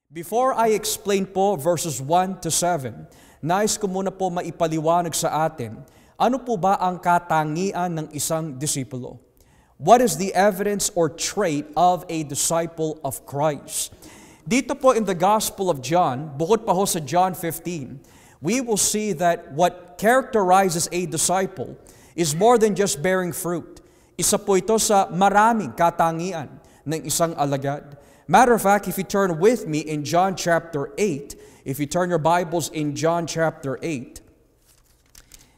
Before I explain po verses 1 to 7, nais ko muna po maipaliwanag sa atin, ano po ba ang katangian ng isang disipulo? What is the evidence or trait of a disciple of Christ? Dito po in the Gospel of John, bukod pa ho sa John 15, we will see that what characterizes a disciple is more than just bearing fruit. Isa po ito sa maraming katangian ng isang alagad. Matter of fact, if you turn with me in John chapter 8, if you turn your Bibles in John chapter 8,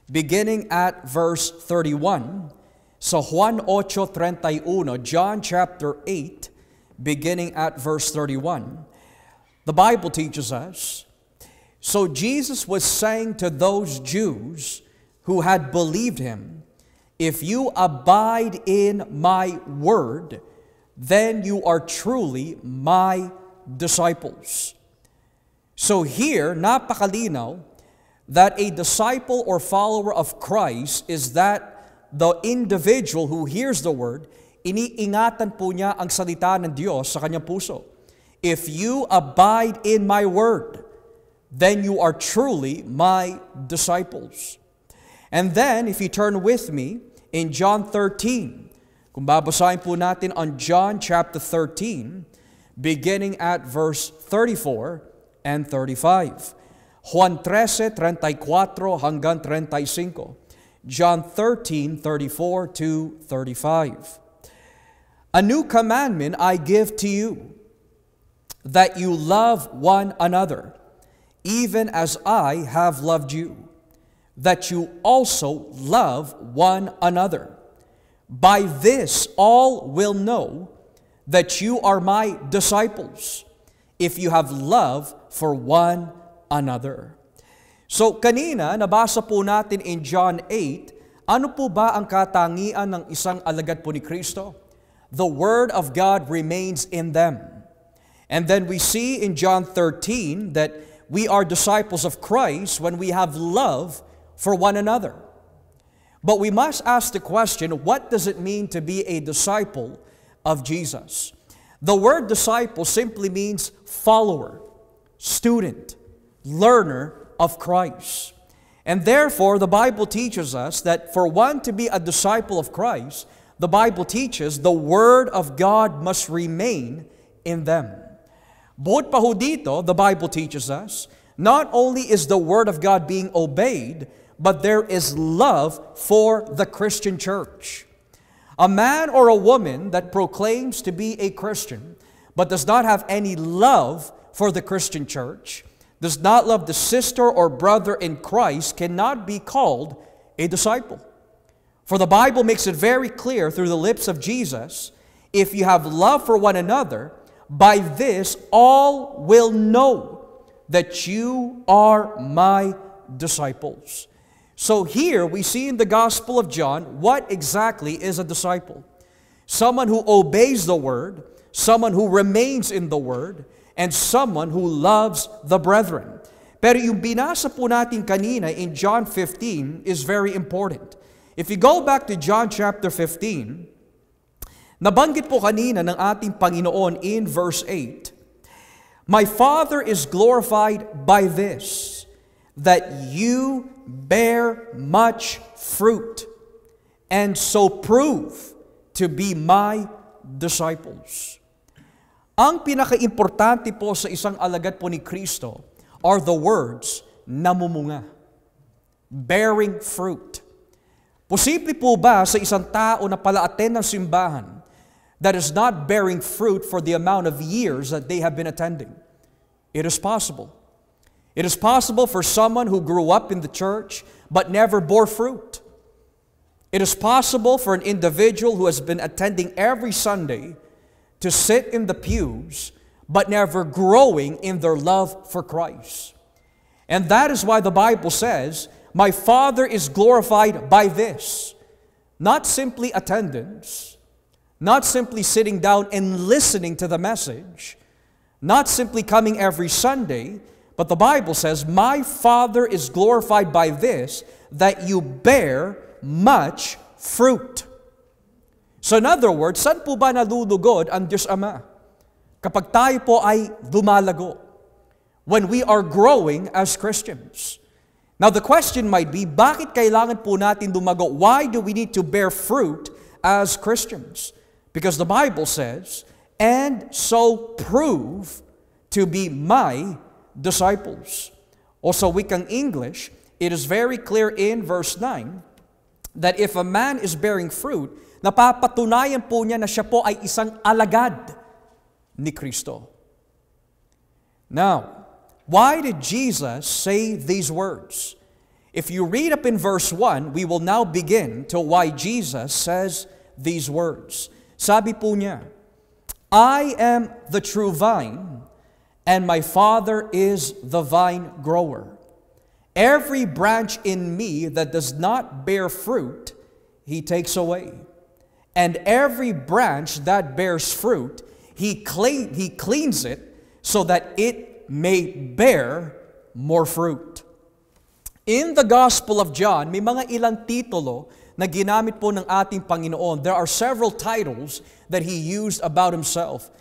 beginning at verse 31, so Juan 8:31, John chapter 8, beginning at verse 31, the Bible teaches us, so Jesus was saying to those Jews who had believed him, if you abide in my word, then you are truly my disciples. So here, napakalinaw that a disciple or follower of Christ is that the individual who hears the word, iniingatan po niya ang salita ng Diyos sa kanyang puso. If you abide in my word, then you are truly my disciples. And then, if you turn with me in John 13, kung babasahin po natin on John chapter 13, beginning at verse 34 and 35. Juan 13:34 hanggang 35. John 13:34 to 35. A new commandment I give to you, that you love one another, even as I have loved you, that you also love one another. By this all will know that you are my disciples, if you have love for one another. So kanina, nabasa po natin in John 8, ano po ba ang katangian ng isang alagad po ni Kristo? The Word of God remains in them. And then we see in John 13 that we are disciples of Christ when we have love for one another. But we must ask the question, what does it mean to be a disciple of Jesus? The word disciple simply means follower, student, learner of Christ. And therefore, the Bible teaches us that for one to be a disciple of Christ, the Bible teaches the Word of God must remain in them. Bukod pa ho dito, the Bible teaches us, not only is the Word of God being obeyed, but there is love for the Christian church. A man or a woman that proclaims to be a Christian, but does not have any love for the Christian church, does not love the sister or brother in Christ, cannot be called a disciple. For the Bible makes it very clear through the lips of Jesus, if you have love for one another, by this all will know that you are my disciples. So here we see in the Gospel of John what exactly is a disciple. Someone who obeys the Word, someone who remains in the Word, and someone who loves the brethren. Pero yung binasa po natin kanina in John 15 is very important. If you go back to John chapter 15, nabanggit po kanina ng ating Panginoon in verse 8, my Father is glorified by this, that you bear much fruit, and so prove to be my disciples. Ang pinaka-importante po sa isang alagad po ni Kristo are the words, namumunga, bearing fruit. Posible po ba sa isang tao na pala-attend ng simbahan that is not bearing fruit for the amount of years that they have been attending? It is possible. It is possible for someone who grew up in the church but never bore fruit. It is possible for an individual who has been attending every Sunday to sit in the pews but never growing in their love for Christ. And that is why the Bible says, my Father is glorified by this. Not simply attendance, not simply sitting down and listening to the message, not simply coming every Sunday, but the Bible says, my Father is glorified by this, that you bear much fruit. So in other words, saan po ba nalulugod ang Diyos Ama? kapag tayo po ay lumalago, when we are growing as Christians. Now the question might be, bakit kailangan po natin lumago? Why do we need to bear fruit as Christians? Because the Bible says, and so prove to be my disciples. Also, wikang English, it is very clear in verse 9 that if a man is bearing fruit, napapatunayan po niya na siya po ay isang alagad ni Kristo. Now, why did Jesus say these words? If you read up in verse 1, we will now begin to why Jesus says these words. Sabi po niya, I am the true vine, and my Father is the vine grower. Every branch in me that does not bear fruit, He takes away. And every branch that bears fruit, He cleans it so that it may bear more fruit. In the Gospel of John, may mga ilang titulo na ginamit po ng ating Panginoon. There are several titles that He used about Himself.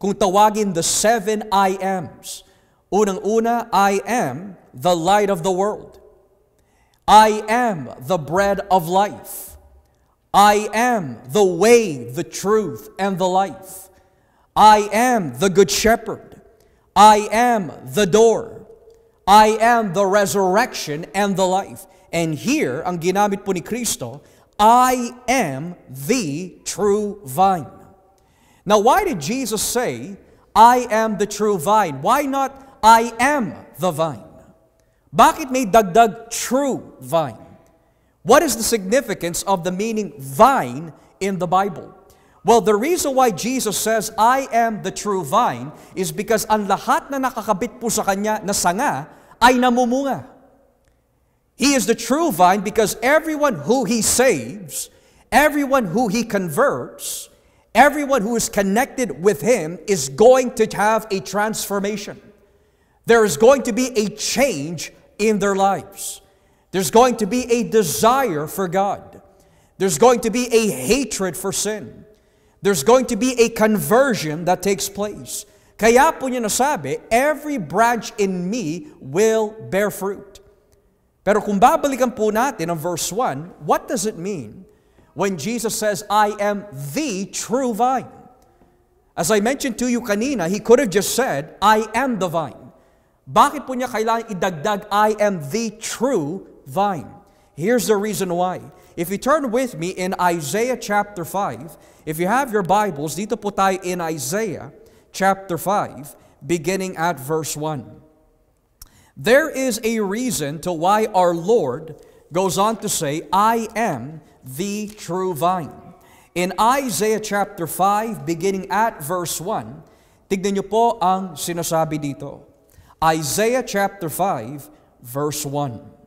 Kung tawagin the 7 I ams. Unang-una, I am the light of the world. I am the bread of life. I am the way, the truth, and the life. I am the good shepherd. I am the door. I am the resurrection and the life. And here, ang ginamit po ni Kristo, I am the true vine. Now, why did Jesus say, I am the true vine? Why not, I am the vine? Bakit may dagdag true vine? What is the significance of the meaning vine in the Bible? Well, the reason why Jesus says, I am the true vine, is because ang lahat na nakakabit po sa Kanya na sanga ay namumunga. He is the true vine because everyone who He saves, everyone who He converts, everyone who is connected with Him is going to have a transformation. There is going to be a change in their lives. There's going to be a desire for God. There's going to be a hatred for sin. There's going to be a conversion that takes place. Kaya po niya nasabi, every branch in me will bear fruit. Pero kung babalikan po natin ang verse 1, what does it mean when Jesus says, I am the true vine? As I mentioned to you kanina, He could have just said, I am the vine. Bakit po niya kailangan idagdag, I am the true vine? Here's the reason why. If you turn with me in Isaiah chapter 5, if you have your Bibles, dito po tayo in Isaiah chapter 5, beginning at verse 1. There is a reason to why our Lord goes on to say, I am the true vine. In Isaiah chapter 5, beginning at verse 1, tignan niyo po ang sinasabi dito. Isaiah chapter 5, verse 1.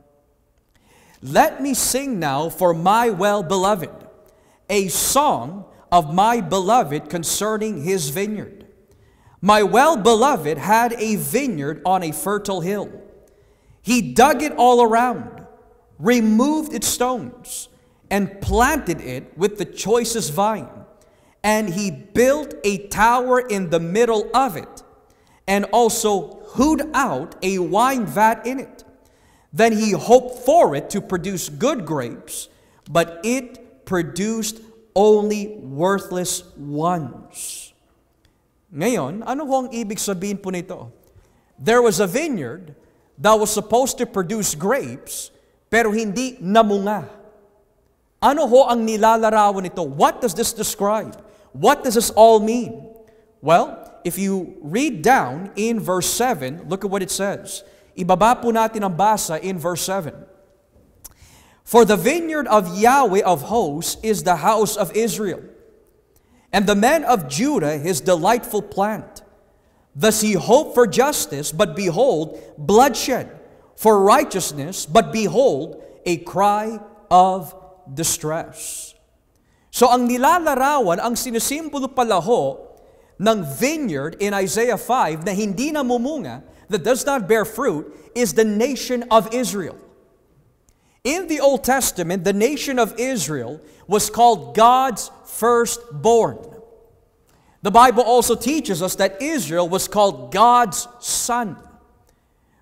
Let me sing now for my well-beloved, a song of my beloved concerning his vineyard. My well-beloved had a vineyard on a fertile hill. He dug it all around, removed its stones, and planted it with the choicest vine. And he built a tower in the middle of it, and also hewed out a wine vat in it. Then he hoped for it to produce good grapes, but it produced only worthless ones. Ngayon, ano ho ang ibig sabihin po nito? There was a vineyard that was supposed to produce grapes, pero hindi namunga. Ano ho ang nilalarawan nito? What does this describe? What does this all mean? Well, if you read down in verse 7, look at what it says. Ibaba po natin ang basa in verse 7. For the vineyard of Yahweh of hosts is the house of Israel, and the men of Judah his delightful plant. Thus he hoped for justice, but behold, bloodshed, for righteousness, but behold, a cry of distress. So ang nilalarawan, ang sinisimbolo pala ho ng vineyard in Isaiah 5 na hindi namumunga, that does not bear fruit, is the nation of Israel. In the Old Testament, the nation of Israel was called God's firstborn. The Bible also teaches us that Israel was called God's son.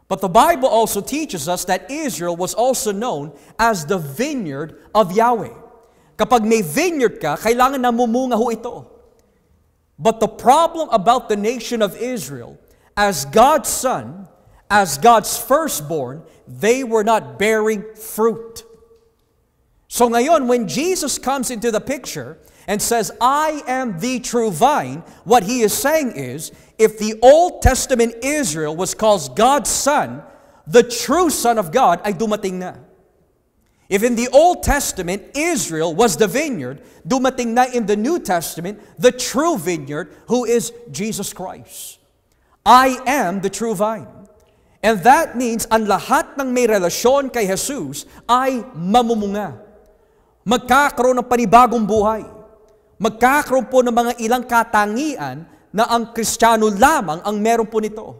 But the Bible also teaches us that Israel was also known as the vineyard of Yahweh. Kapag may vineyard ka, kailangan namumunga ho ito. But the problem about the nation of Israel, as God's son, as God's firstborn, they were not bearing fruit. So ngayon, when Jesus comes into the picture and says, I am the true vine, what he is saying is, if the Old Testament Israel was called God's son, the true son of God ay dumating na. If in the Old Testament, Israel was the vineyard, dumating na in the New Testament, the true vineyard, who is Jesus Christ. I am the true vine. And that means, ang lahat ng may relasyon kay Jesus ay mamumunga. Magkakaroon ng panibagong buhay. Magkakaroon po ng mga ilang katangian na ang Kristiyano lamang ang meron po nito.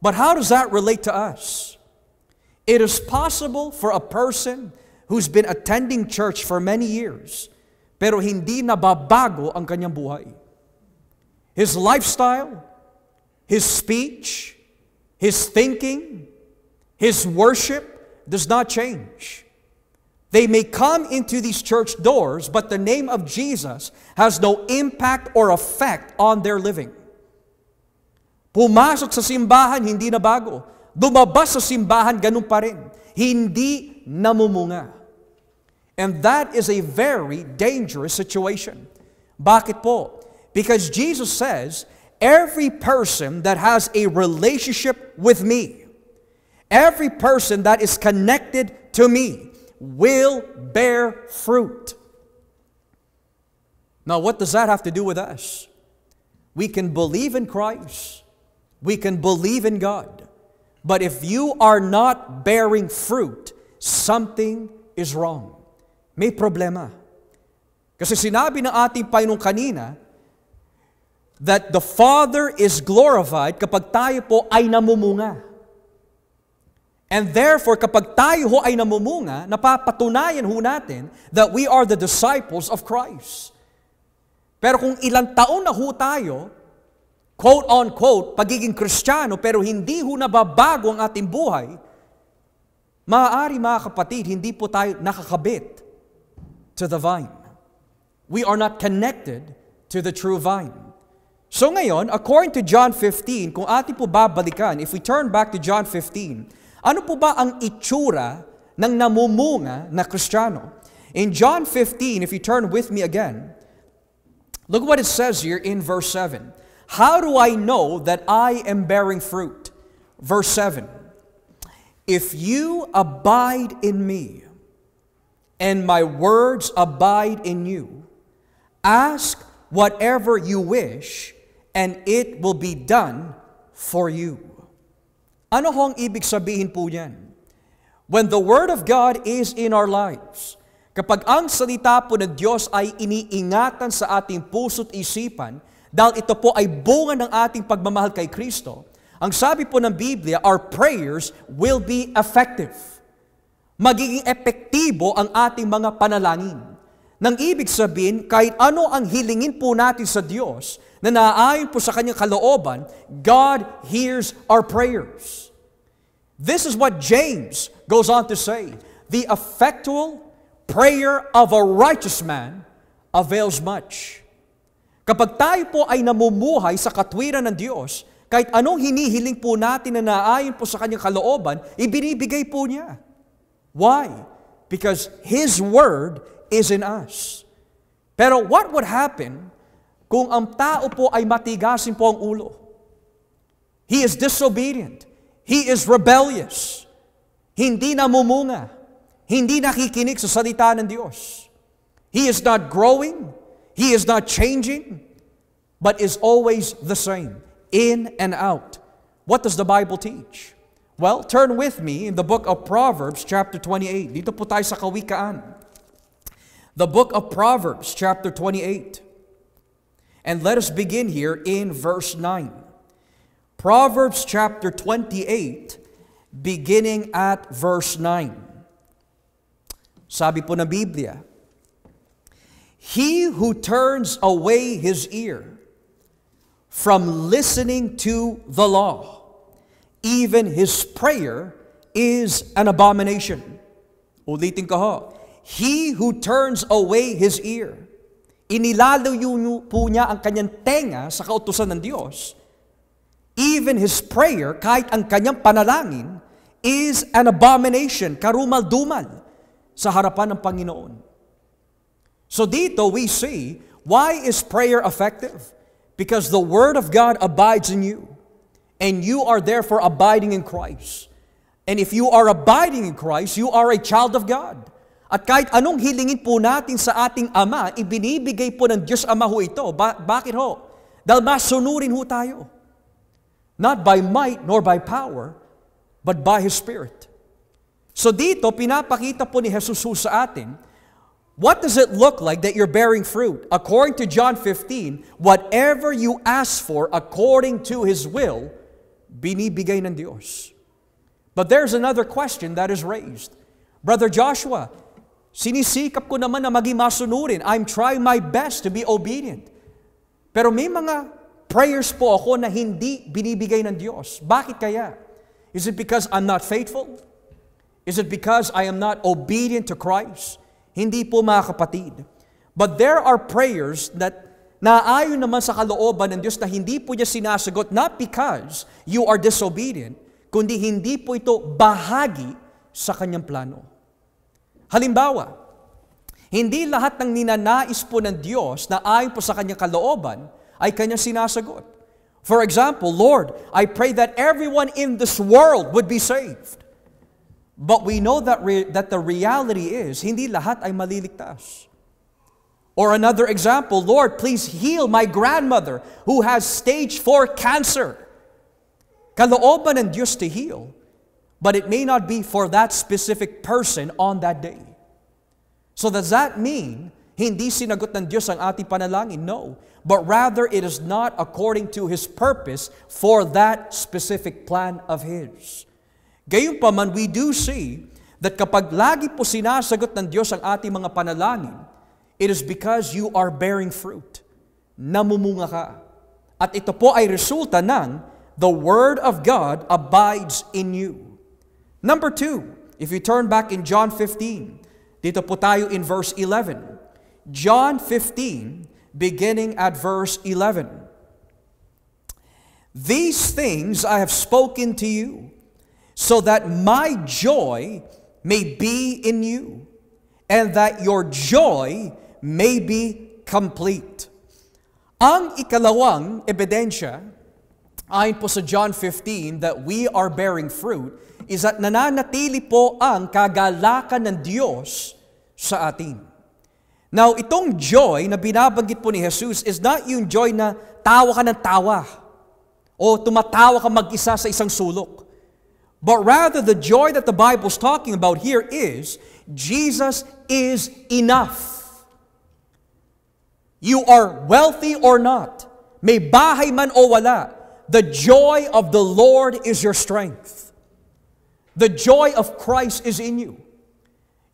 But how does that relate to us? It is possible for a person who's been attending church for many years, pero hindi nababago ang kanyang buhay. His lifestyle, his speech, his thinking, his worship does not change. They may come into these church doors, but the name of Jesus has no impact or effect on their living. Pumasok sa simbahan, hindi na bago. Dumabas sa simbahan, ganun pa rin. Hindi namumunga. And that is a very dangerous situation. Bakit po? Because Jesus says, every person that has a relationship with me, every person that is connected to me, will bear fruit. Now, what does that have to do with us? We can believe in Christ. We can believe in God. But if you are not bearing fruit, something is wrong. May problema. Kasi sinabi ng ating Panginoon kanina that the Father is glorified kapag tayo po ay namumunga. And therefore, kapag tayo ho ay namumunga, napapatunayan ho natin that we are the disciples of Christ. Pero kung ilang taon na ho tayo, quote-unquote, pagiging Kristiyano, pero hindi ho nababago ang ating buhay, maaari mga kapatid, hindi po tayo nakakabit to the vine. We are not connected to the true vine. So ngayon, according to John 15, kung ating po babalikan, if we turn back to John 15, ano po ba ang itsura ng namumunga na Kristiyano? In John 15, if you turn with me again, look what it says here in verse 7. How do I know that I am bearing fruit? Verse 7. If you abide in me, and my words abide in you, ask whatever you wish, and it will be done for you. Ano hong ibig sabihin po yan? When the Word of God is in our lives, kapag ang salita po ng Diyos ay iniingatan sa ating puso't isipan, dahil ito po ay bunga ng ating pagmamahal kay Kristo, ang sabi po ng Biblia, our prayers will be effective. Magiging epektibo ang ating mga panalangin. Nang ibig sabihin, kahit ano ang hilingin po natin sa Diyos, na naaayon po sa Kanyang kalooban, God hears our prayers. This is what James goes on to say. The effectual prayer of a righteous man avails much. Kapag tayo po ay namumuhay sa katwiran ng Diyos, kahit anong hinihiling po natin na naaayon po sa Kanyang kalooban, ibinibigay po niya. Why? Because His Word is in us. Pero what would happen kung ang tao po ay matigasin po ang ulo? He is disobedient. He is rebellious. Hindi namumunga. Hindi nakikinig sa salita ng Diyos. He is not growing. He is not changing. But is always the same. In and out. What does the Bible teach? Well, turn with me in the book of Proverbs chapter 28. Dito po tayo sa Kawikaan. The book of Proverbs chapter 28. And let us begin here in verse 9. Proverbs chapter 28, beginning at verse 9. Sabi po ng Biblia, He who turns away his ear from listening to the law. Even his prayer is an abomination. Ulitin ko ho. He who turns away his ear, inilalayo po niya ang kanyang tenga sa kautusan ng Diyos. Even his prayer, kahit ang kanyang panalangin, is an abomination, karumal-dumal sa harapan ng Panginoon. So dito we see, why is prayer effective? Because the Word of God abides in you, and you are therefore abiding in Christ. And if you are abiding in Christ, you are a child of God. At kahit anong hilingin po natin sa ating Ama, ibinibigay po ng Diyos Ama ho ito. Bakit ho? Dahil masunurin ho tayo. Not by might nor by power, but by His Spirit. So dito, pinapakita po ni Jesus sa atin, what does it look like that you're bearing fruit? According to John 15, whatever you ask for according to His will, binibigay ng Diyos. But there's another question that is raised. Brother Joshua, sinisikap ko naman na maging masunurin. I'm trying my best to be obedient. Pero may mga prayers po ako na hindi binibigay ng Diyos. Bakit kaya? Is it because I'm not faithful? Is it because I am not obedient to Christ? Hindi po mga kapatid. But there are prayers that naayon naman sa kalooban ng Diyos na hindi po niya sinasagot, not because you are disobedient, kundi hindi po ito bahagi sa kanyang plano. Halimbawa, hindi lahat ng ninanais po ng Diyos na ayon po sa kanyang kalooban ay kanyang sinasagot. For example, Lord, I pray that everyone in this world would be saved. But we know that the reality is, hindi lahat ay maliligtas. Or another example, Lord, please heal my grandmother who has stage 4 cancer. Kalooban ng Diyos to heal, but it may not be for that specific person on that day. So does that mean hindi sinagot ng Diyos ang ating panalangin? No. But rather, it is not according to His purpose for that specific plan of His. Gayunpaman, we do see that kapag lagi po sinasagot ng Diyos ang ating mga panalangin, it is because you are bearing fruit. Namumunga ka. At ito po ay resulta ng the Word of God abides in you. Number 2, if you turn back in John 15, dito po tayo in verse 11. John 15, beginning at verse 11. These things I have spoken to you, so that my joy may be in you, and that your joy may be complete. Ang ikalawang ebidensya, ayon po sa John 15, that we are bearing fruit, is that nananatili po ang kagalakan ng Diyos sa atin. Now, itong joy na binabanggit po ni Jesus is not yung joy na tawa ka ng tawa o tumatawa ka mag-isa sa isang sulok. But rather, the joy that the Bible is talking about here is, Jesus is enough. You are wealthy or not, may bahay man o wala, the joy of the Lord is your strength. The joy of Christ is in you.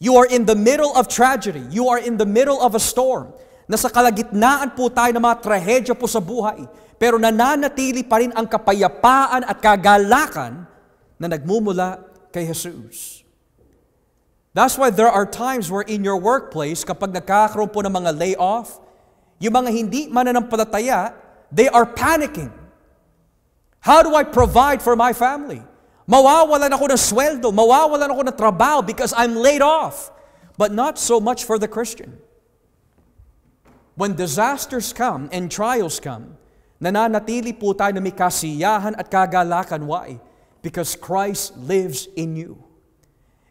You are in the middle of tragedy. You are in the middle of a storm. Nasa kalagitnaan po tayo ng mga trahedya po sa buhay. Pero nananatili pa rin ang kapayapaan at kagalakan na nagmumula kay Jesus. That's why there are times where in your workplace, kapag nagkakaroon po ng mga layoff, yung mga hindi mananampalataya, they are panicking. How do I provide for my family? Mawawalan ako ng sweldo, mawawalan ako ng trabaho because I'm laid off. But not so much for the Christian. When disasters come and trials come, nananatili po tayo na may kasiyahan at kagalakan. Why? Because Christ lives in you.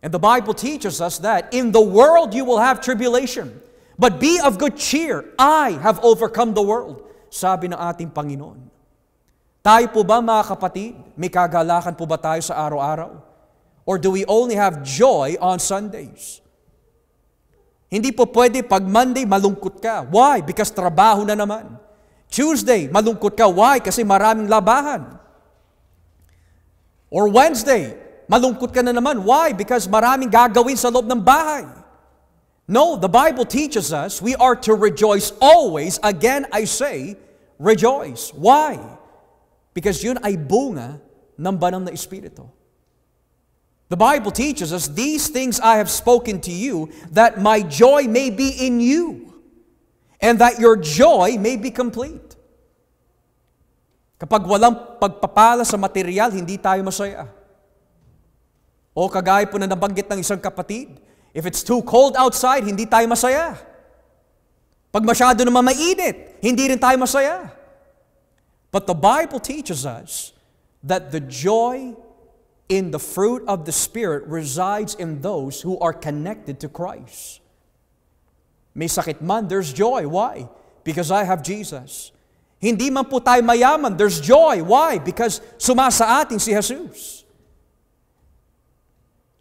And the Bible teaches us that in the world you will have tribulation, but be of good cheer. I have overcome the world. Sabi ng ating Panginoon. Tayo po ba mga kapatid, may kagalakan po ba tayo sa araw-araw? Or do we only have joy on Sundays? Hindi po pwede pag Monday malungkot ka. Why? Because trabaho na naman. Tuesday, malungkot ka. Why? Kasi maraming labahan. Or Wednesday, malungkot ka na naman. Why? Because maraming gagawin sa loob ng bahay. No, the Bible teaches us we are to rejoice always. Again, I say, rejoice. Why? Because yun ay bunga ng banal na Espiritu. The Bible teaches us, these things I have spoken to you, that my joy may be in you, and that your joy may be complete. Kapag walang pagpapala sa material, hindi tayo masaya. O kagaya po na nabanggit ng isang kapatid, if it's too cold outside, hindi tayo masaya. Pag masyado naman mainit, hindi rin tayo masaya. But the Bible teaches us that the joy in the fruit of the Spirit resides in those who are connected to Christ. May sakit man, there's joy. Why? Because I have Jesus. Hindi man po tayo mayaman, there's joy. Why? Because sumasa atin si Jesus.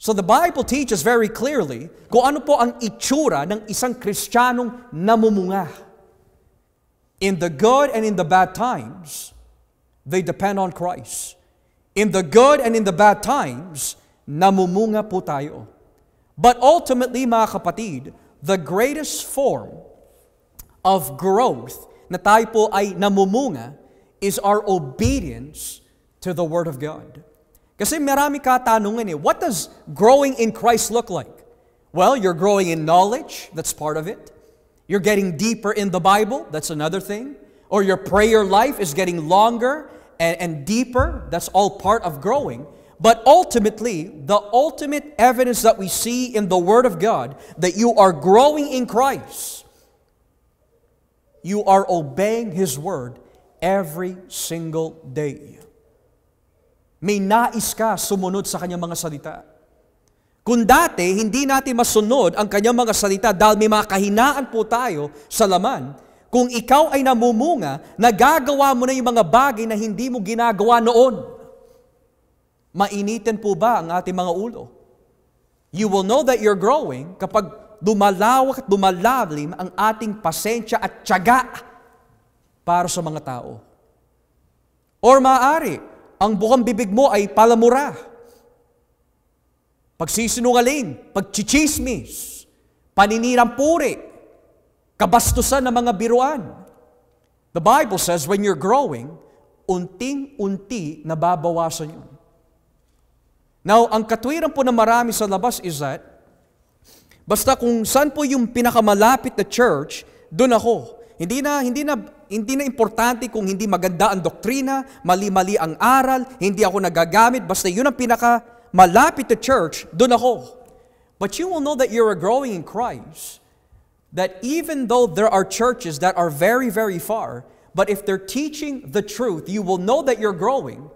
So the Bible teaches very clearly kung ano po ang itsura ng isang Kristiyanong namumunga. In the good and in the bad times, they depend on Christ. In the good and in the bad times, namumunga po tayo. But ultimately, mga kapatid, the greatest form of growth na tayo po ay namumunga is our obedience to the Word of God. Kasi marami katanungan what does growing in Christ look like? Well, you're growing in knowledge, that's part of it. You're getting deeper in the Bible, that's another thing. Or your prayer life is getting longer and deeper, that's all part of growing. But ultimately, the ultimate evidence that we see in the Word of God that you are growing in Christ, you are obeying His Word every single day. May nais ka sumunod sa Kanyang mga salita. Kung dati, hindi natin masunod ang Kanyang mga salita dahil may mga kahinaan po tayo sa laman, kung ikaw ay namumunga, nagagawa mo na yung mga bagay na hindi mo ginagawa noon. Mainitin po ba ang ating mga ulo? You will know that you're growing kapag dumalawak at dumalalim ang ating pasensya at tiyaga para sa mga tao. Or maaari, ang bukang bibig mo ay palamura, pagsisinungaling, pagchichismis, paninirang puri, kabastusan ng mga biruan. The Bible says when you're growing, unting-unti nababawasan yun. Now, ang katwiran po na marami sa labas is that, basta kung saan po yung pinakamalapit na church, doon ako. Hindi na importante kung hindi maganda ang doktrina, mali-mali ang aral, hindi ako nagagamit, basta yun ang pinakamalapit na church, doon ako. But you will know that you're growing in Christ, that even though there are churches that are very, very far, but if they're teaching the truth, you will know that you're growing,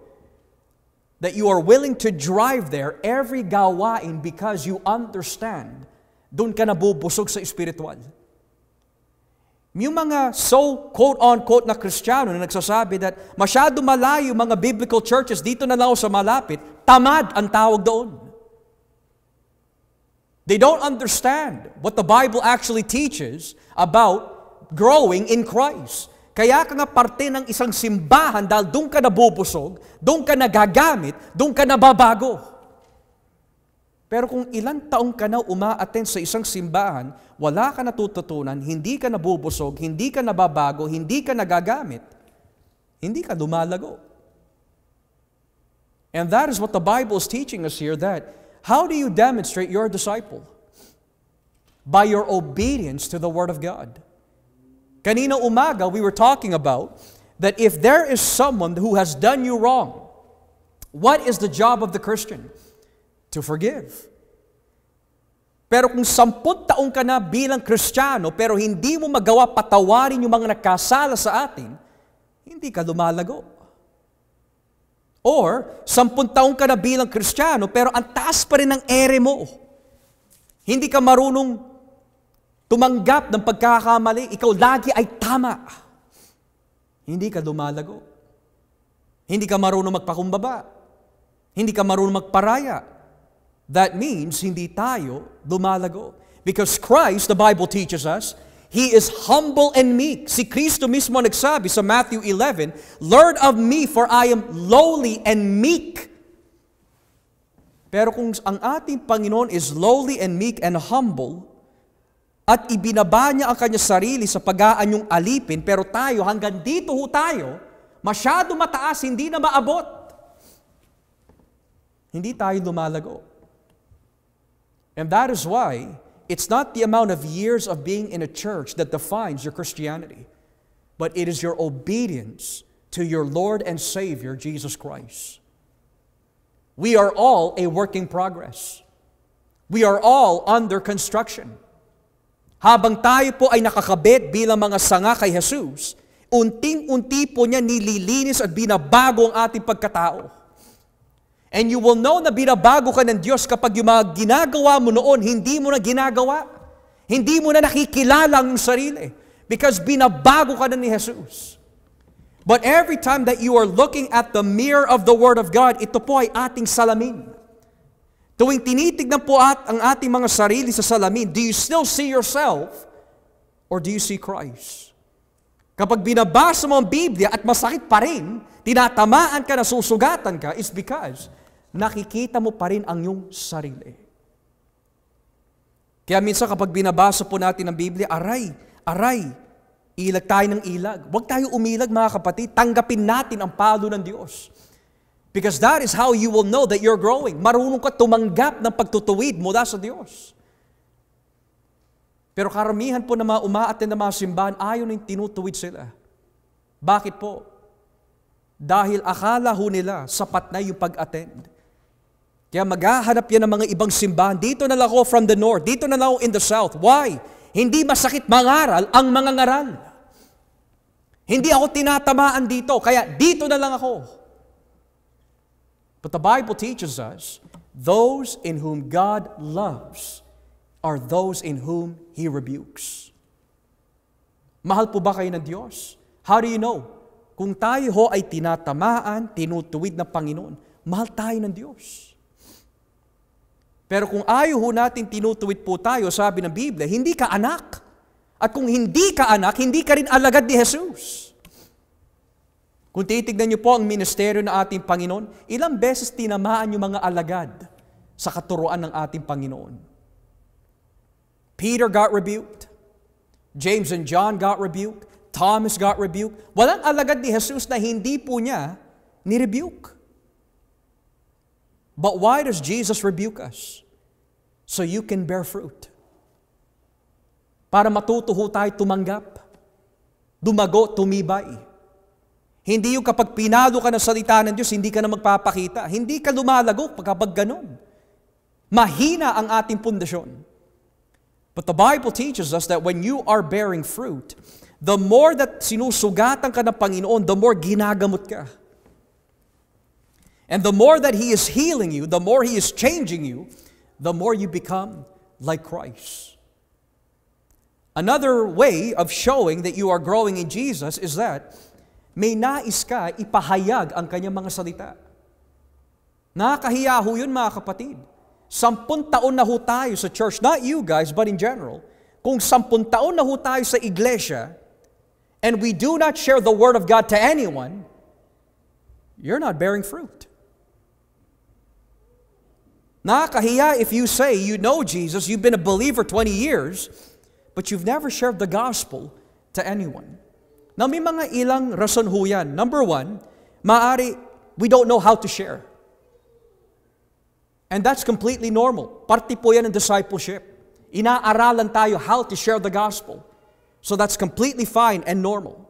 that you are willing to drive there every gawain because you understand, doon ka nabubusog sa espiritual. Yung mga quote-unquote na Kristiyano na nagsasabi that masyado malayo mga biblical churches, dito na lang sa malapit, tamad ang tawag doon. They don't understand what the Bible actually teaches about growing in Christ. Kaya ka nga parte ng isang simbahan dahil doon ka nabubusog, doon ka nagagamit, doon ka nababago. Pero kung ilang taong ka na umaattend sa isang simbahan, wala ka natututunan, hindi ka nabubusog, hindi ka nababago, hindi ka nagagamit, hindi ka lumalago. And that is what the Bible is teaching us here, that how do you demonstrate you're a disciple? By your obedience to the Word of God. Kanina umaga, we were talking about that if there is someone who has done you wrong, what is the job of the Christian? To forgive. Pero kung 10 taong ka na bilang Kristiyano, pero hindi mo magawa patawarin yung mga nagkasala sa atin, hindi ka lumalago. Or, 10 taong ka na bilang Kristiyano, pero ang taas pa rin ng ere mo. Hindi ka marunong tumanggap ng pagkakamali, ikaw lagi ay tama. Hindi ka lumalago. Hindi ka marunong magpakumbaba. Hindi ka marunong magparaya. That means hindi tayo lumalago. Because Christ, the Bible teaches us, He is humble and meek. Si Kristo mismo nagsabi sa Matthew 11, "Learn of me, for I am lowly and meek." Pero kung ang ating Panginoon is lowly and meek and humble, At ibinaba niya ang kanyang sarili sa pag-aanyong alipin, pero tayo, hanggang dito ho tayo, masyado mataas, hindi na maabot. Hindi tayo lumalago. And that is why it's not the amount of years of being in a church that defines your Christianity, but it is your obedience to your Lord and Savior, Jesus Christ. We are all a work in progress. We are all under construction. Habang tayo po ay nakakabit bilang mga sanga kay Jesus, unting-unti po niya nililinis at binabago ang ating pagkatao. And you will know na binabago ka ng Diyos kapag yung mga ginagawa mo noon, hindi mo na ginagawa. Hindi mo na nakikilala ang sarili. Because binabago ka na ni Jesus. But every time that you are looking at the mirror of the Word of God, ito po ay ating salamin. Tuwing tinitignan po ang ating mga sarili sa salamin, do you still see yourself or do you see Christ? Kapag binabasa mo ang Biblia at masakit pa rin, tinatamaan ka na susugatan ka, is because nakikita mo pa rin ang iyong sarili. Kaya minsan kapag binabasa po natin ang Biblia, aray, ilag tayo ng ilag. Huwag tayo umilag mga kapatid. Tanggapin natin ang palo ng Diyos. Because that is how you will know that you're growing. Marunong ka tumanggap ng pagtutuwid mula sa Diyos. Pero karamihan po na mga umaattend ng mga simbahan, ayaw na yung tinutuwid sila. Bakit po? Dahil akala ho nila sapat na yung pag-attend. Kaya maghahanap yan ng mga ibang simbahan. Dito na lang ako from the north. Dito na lang ako in the south. Why? Hindi masakit mangaral ang mga ngaral. Hindi ako tinatamaan dito, kaya dito na lang ako. But the Bible teaches us, those in whom God loves are those in whom He rebukes. Mahal po ba kayo ng Diyos? How do you know? Kung tayo ho ay tinatamaan, tinutuwid ng Panginoon, mahal tayo ng Diyos. Pero kung ayaw ho natin tinutuwid po tayo, sabi ng Biblia, hindi ka anak. At kung hindi ka anak, hindi ka rin alagad ni Jesus. Kung titignan niyo po ang ministeryo ng ating Panginoon, ilang beses tinamaan yung mga alagad sa katuruan ng ating Panginoon. Peter got rebuked. James and John got rebuked. Thomas got rebuked. Walang alagad ni Jesus na hindi po niya ni-rebuke. But why does Jesus rebuke us? So you can bear fruit. Para matuto ho tayo tumanggap. Dumago, tumibay. Hindi yung kapag pinalo ka ng salita ng Diyos, hindi ka na magpapakita. Hindi ka lumalago kapag ganun. Mahina ang ating pundasyon. But the Bible teaches us that when you are bearing fruit, the more that sinusugatan ka ng Panginoon, the more ginagamot ka. And the more that He is healing you, the more He is changing you, the more you become like Christ. Another way of showing that you are growing in Jesus is that may nais ka ipahayag ang kanyang mga salita. Nakakahiya ho yun mga kapatid. 10 taon na ho tayo sa church, not you guys, but in general. Kung 10 taon na ho tayo sa iglesia, and we do not share the Word of God to anyone, you're not bearing fruit. Nakakahiya if you say you know Jesus, you've been a believer 20 years, but you've never shared the gospel to anyone. Now, may mga ilang rason ho yan. Number one, maaari, we don't know how to share. And that's completely normal. Parte po yan ng discipleship. Inaaralan tayo how to share the gospel. So that's completely fine and normal.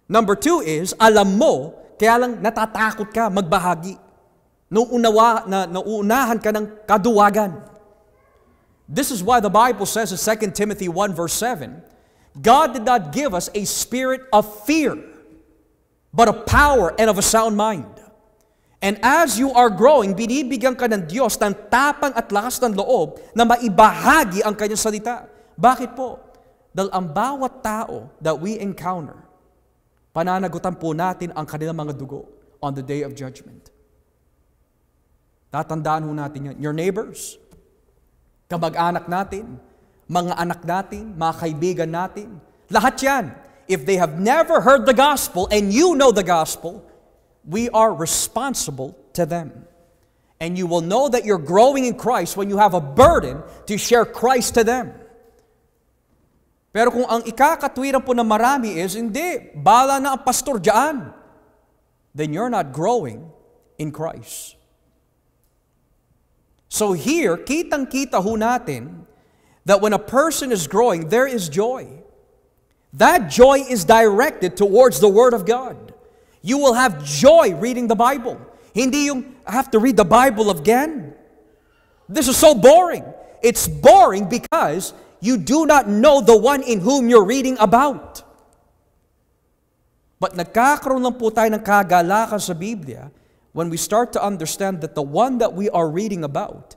Number two is, alam mo, kaya lang natatakot ka magbahagi. Nauunahan ka ng kaduwagan. This is why the Bible says in 2 Timothy 1 verse 7, God did not give us a spirit of fear, but of power and of a sound mind. And as you are growing, binibigyan ka ng Diyos ng tapang at lakas ng loob na maibahagi ang kanyang salita. Bakit po? Dahil ang bawat tao that we encounter, pananagutan po natin ang kanilang mga dugo on the day of judgment. Tatandaan ho natin yan. Your neighbors, kamag-anak natin, mga anak natin, mga kaibigan natin, lahat yan. If they have never heard the gospel and you know the gospel, we are responsible to them. And you will know that you're growing in Christ when you have a burden to share Christ to them. Pero kung ang ikakatwiran po ng marami is, hindi, bala na ang pastor dyan, then you're not growing in Christ. So here, kitang-kita ho natin that when a person is growing, there is joy. That joy is directed towards the Word of God. You will have joy reading the Bible. Hindi yung, I have to read the Bible again. This is so boring. It's boring because you do not know the one in whom you're reading about. But nagkakaroon lang po tayo ng kagalakan sa Biblia when we start to understand that the one that we are reading about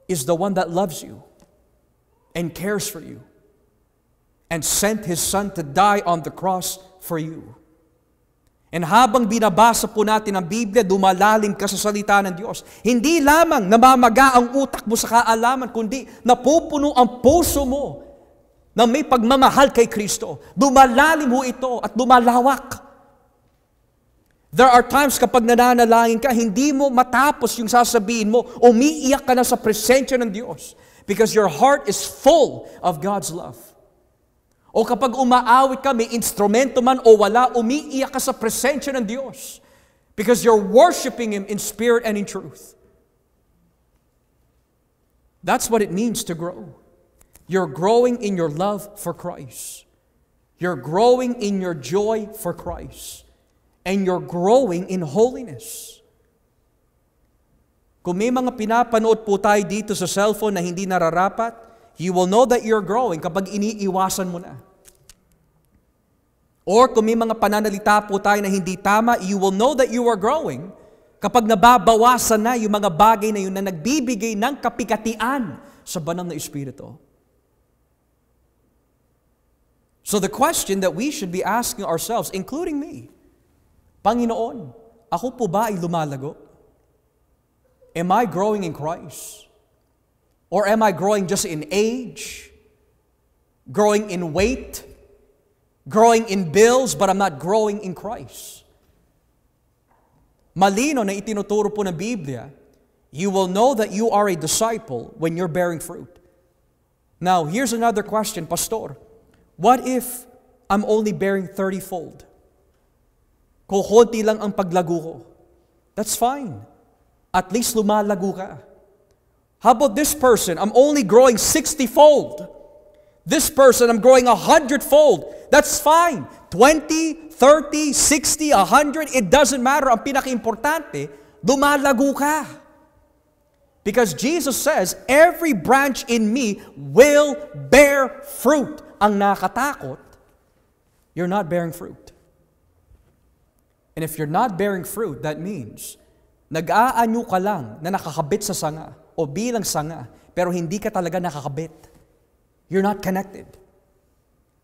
is the one that loves you and cares for you and sent His Son to die on the cross for you. And habang binabasa po natin ang Biblia, dumalalim ka sa salita ng Diyos. Hindi lamang namamaga ang utak mo sa kaalaman, kundi napupuno ang puso mo na may pagmamahal kay Kristo. Dumalalim ho ito at dumalawak. There are times kapag nananalangin ka, hindi mo matapos yung sasabihin mo, umiiyak ka na sa presensya ng Diyos because your heart is full of God's love. O kapag umaawit ka, may instrumento man o wala, umiiyak ka sa presensya ng Diyos because you're worshiping Him in spirit and in truth. That's what it means to grow. You're growing in your love for Christ. You're growing in your joy for Christ. And you're growing in holiness. Kung may mga pinapanood po tayo dito sa cellphone na hindi nararapat, you will know that you're growing kapag iniiwasan mo na. Or kung may mga pananalita po tayo na hindi tama, you will know that you are growing kapag nababawasan na yung mga bagay na yun na nagbibigay ng kapigatian sa banal na Espiritu. So the question that we should be asking ourselves, including me, Panginoon, ako po ba ay lumalago? Am I growing in Christ? Or am I growing just in age? Growing in weight? Growing in bills, but I'm not growing in Christ? Malino na itinuturo po ng Biblia, you will know that you are a disciple when you're bearing fruit. Now, here's another question, Pastor. What if I'm only bearing 30-fold? Kukunti lang ang paglago ko. That's fine. At least lumalago ka. How about this person? I'm only growing 60-fold. This person, I'm growing 100-fold. That's fine. 20, 30, 60, 100, it doesn't matter. Ang pinaka-importante, lumalago ka. Because Jesus says, every branch in me will bear fruit. Ang nakatakot, you're not bearing fruit. And if you're not bearing fruit, that means nag-aanyo ka lang na nakakabit sa sanga o bilang sanga, pero hindi ka talaga nakakabit. You're not connected.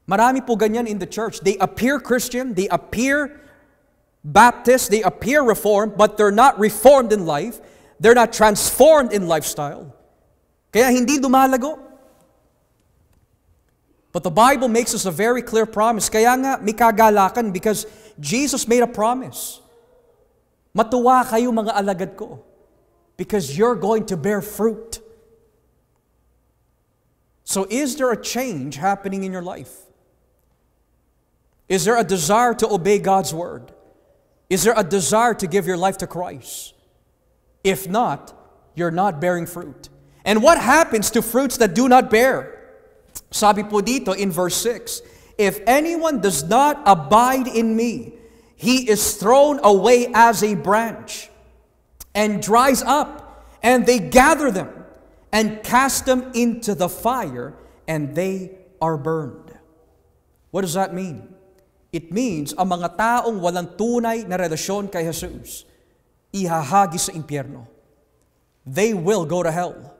Marami po ganyan in the church. They appear Christian, they appear Baptist, they appear Reformed, but they're not reformed in life. They're not transformed in lifestyle. Kaya hindi dumalago. But the Bible makes us a very clear promise. Kaya nga, may kagalakan because Jesus made a promise. Matuwa kayo mga alagad ko because you're going to bear fruit. So is there a change happening in your life? Is there a desire to obey God's word? Is there a desire to give your life to Christ? If not, you're not bearing fruit. And what happens to fruits that do not bear? Sabi po dito in verse 6, if anyone does not abide in me, he is thrown away as a branch and dries up, and they gather them and cast them into the fire, and they are burned. What does that mean? It means ang mga taong walang tunay na relasyon kay Jesus, ihahagi sa impyerno. They will go to hell.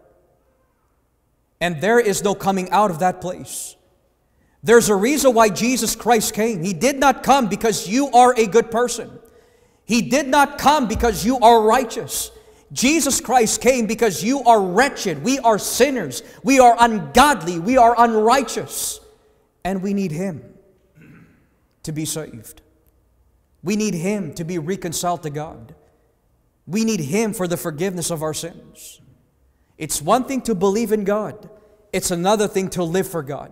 And there is no coming out of that place. There's a reason why Jesus Christ came. He did not come because you are a good person. He did not come because you are righteous. Jesus Christ came because you are wretched. We are sinners. We are ungodly. We are unrighteous. And we need Him to be saved. We need Him to be reconciled to God. We need Him for the forgiveness of our sins. It's one thing to believe in God. It's another thing to live for God.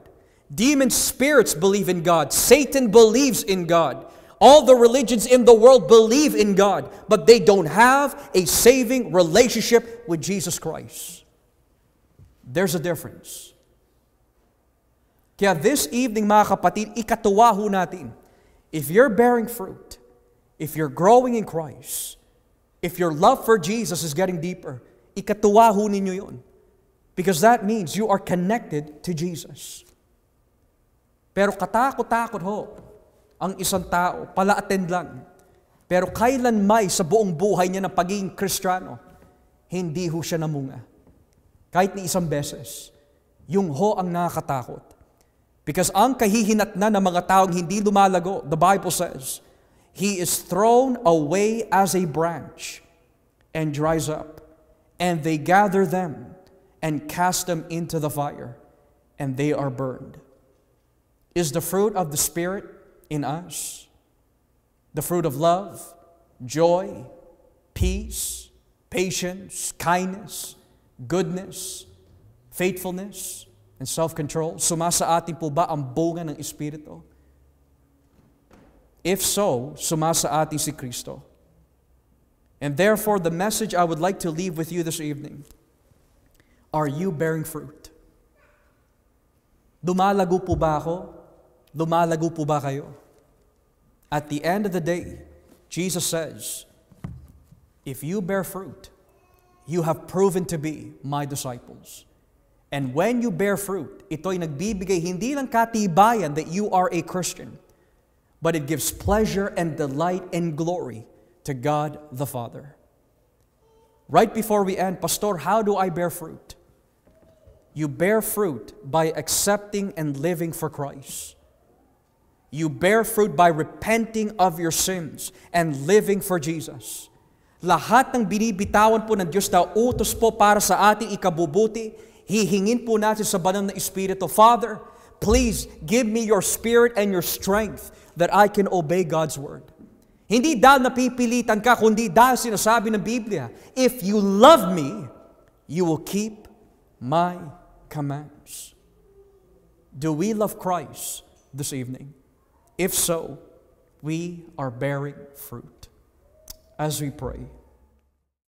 Demon spirits believe in God. Satan believes in God. All the religions in the world believe in God, but they don't have a saving relationship with Jesus Christ. There's a difference. Kaya this evening, mga kapatid, ikatuwa ho natin, if you're bearing fruit, if you're growing in Christ, if your love for Jesus is getting deeper, ikatuwa ho ninyo yun. Because that means you are connected to Jesus. Pero katakot-takot ho ang isang tao, pala-attend lang. Pero kailan may sa buong buhay niya ng pagiging Kristiyano, hindi ho siya namunga. Kahit ni isang beses. Yung ho ang nakakatakot. Because ang kahihinatnan ng mga taong hindi lumalago, the Bible says, he is thrown away as a branch and dries up. And they gather them and cast them into the fire, and they are burned. Is the fruit of the Spirit in us? The fruit of love, joy, peace, patience, kindness, goodness, faithfulness, and self-control? Sumasa atin po ba ang bunga ng Espiritu? If so, sumasa atin si Kristo. And therefore, the message I would like to leave with you this evening, are you bearing fruit? Lumalago po ba ako? Lumalago po ba kayo? At the end of the day, Jesus says, if you bear fruit, you have proven to be my disciples. And when you bear fruit, ito'y nagbibigay hindi lang katibayan that you are a Christian, but it gives pleasure and delight and glory to God the Father. Right before we end, Pastor, how do I bear fruit? You bear fruit by accepting and living for Christ. You bear fruit by repenting of your sins and living for Jesus. Lahat ng binibitawan po ng Diyos na utos po para sa ating ikabubuti, hihingin po natin sa banal na Espiritu, Father, please give me your Spirit and your strength that I can obey God's Word. Hindi dahil napipilitan ka, kundi dahil sinasabi ng Biblia, if you love me, you will keep my commands. Do we love Christ this evening? If so, we are bearing fruit. As we pray,